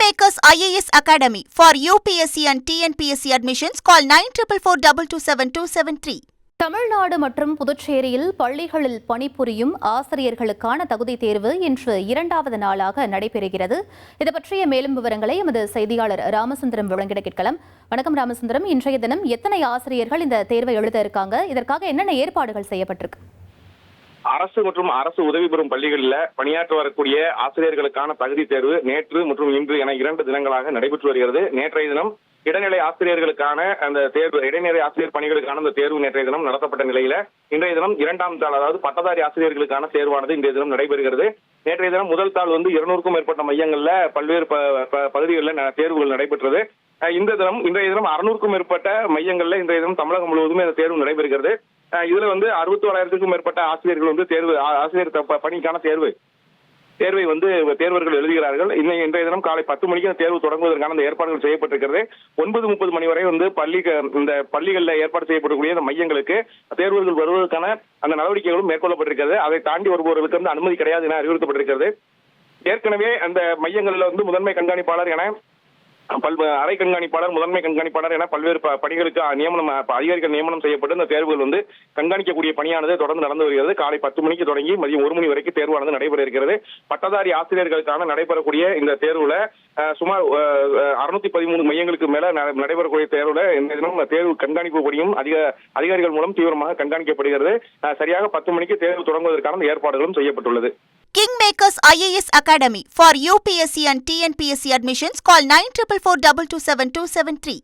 Kingmakers IAS Academy for UPSC and TNPSC admissions. Call 9444227273. Tamil Nadu மற்றும் புதுச்சேரியில் பள்ளிகளில் பணிபுரியும் ஆசிரியர்களுக்கான தகுதி தேர்வு இன்று 2வது நாளாக நடைபெறுகிறது. இது பற்றிய மேலும் விவரங்களை எமது செய்தியாளர் ராமசுந்தரம் வழங்கிட கேட்கலாம். வணக்கம் ராமசுந்தரம், இன்றைய தினம் எத்தனை ஆசிரியர்கள் இந்த தேர்வை எழுத இருக்காங்க? இதற்காக என்னென்ன ஏற்பாடுகள் செய்யப்பட்டிருக்கு? அரசு மற்றும் அரசு உதவி பெறும் பள்ளிகளில் பணியாற்ற வரக்கூடிய ஆசிரியர்களுக்கான தகுதி தேர்வு நேற்று மற்றும் இன்று என 2 தினங்களாக நடைபெற்று வருகிறது. நேற்றைய தினம் இடைநிலை ஆசிரியர்களுக்கான அந்த தேர்வு, இடைநிலை ஆசிரியர் பணிகளுக்கான அந்த தேர்வு நேற்றைய தினம் நடத்தப்பட்ட நிலையில இன்றைய தினம் 2ஆம் தாள், அதாவது பட்டதாரி ஆசிரியர்களுக்கான தேர்வானது இன்றைய தினம் நடைபெறுகிறது. நேற்றைய தினம் முதல் தாள் 200க்கும் மேற்பட்ட மையங்கள்ல பல்வேறு பகுதிகளில் தேர்வுகள் நடைபெற்றது. இன்றைய தினம் 600க்கும் மேற்பட்ட மையங்கள்ல இன்றைய தினம் தமிழகம் முழுவதுமே அந்த தேர்வு நடைபெறுகிறது. இதுல 61,000க்கும் மேற்பட்ட ஆசிரியர்கள் தேர்வு, ஆசிரியர் பணிக்கான தேர்வை தேர்வர்கள் எழுதுகிறார்கள். இன்றைய தினம் காலை 10 மணிக்கு அந்த தேர்வு தொடங்குவதற்கான அந்த ஏற்பாடுகள் செய்யப்பட்டிருக்கிறது. 9:30 மணி வரை இந்த பள்ளிகளில் ஏற்பாடு செய்யப்படக்கூடிய அந்த மையங்களுக்கு தேர்வர்கள் வருவதற்கான அந்த நடவடிக்கைகளும் மேற்கொள்ளப்பட்டிருக்கிறது. அதை தாண்டி வருபவர்களுக்கு அனுமதி கிடையாது என அறிவுறுத்தப்பட்டிருக்கிறது. ஏற்கனவே அந்த மையங்களில் முதன்மை கண்காணிப்பாளர் என அரை கண்காணிப்பாளர், முதன்மை கண்காணிப்பாளர் என பல்வேறு பணிகளுக்கு அதிகாரிகள் நியமனம் செய்யப்பட்டு இந்த தேர்வுகள் கண்காணிக்கக்கூடிய பணியானது தொடர்ந்து நடந்து வருகிறது. காலை 10 மணிக்கு தொடங்கி மதியம் 1 மணி வரைக்கும் தேர்வானது நடைபெற இருக்கிறது. பட்டதாரி ஆசிரியர்களுக்கான நடைபெறக்கூடிய இந்த தேர்வுல சுமார் 613 மையங்களுக்கு மேல நடைபெறக்கூடிய தேர்வுல இந்த தினம் தேர்வு கண்காணிப்பு பணியும் அதிகாரிகள் மூலம் தீவிரமாக கண்காணிக்கப்படுகிறது. சரியாக 10 மணிக்கு தேர்வு தொடங்குவதற்கான ஏற்பாடுகளும் செய்யப்பட்டுள்ளது. Kingmakers IAS Academy for UPSC and TNPSC admissions. Call 9444227273.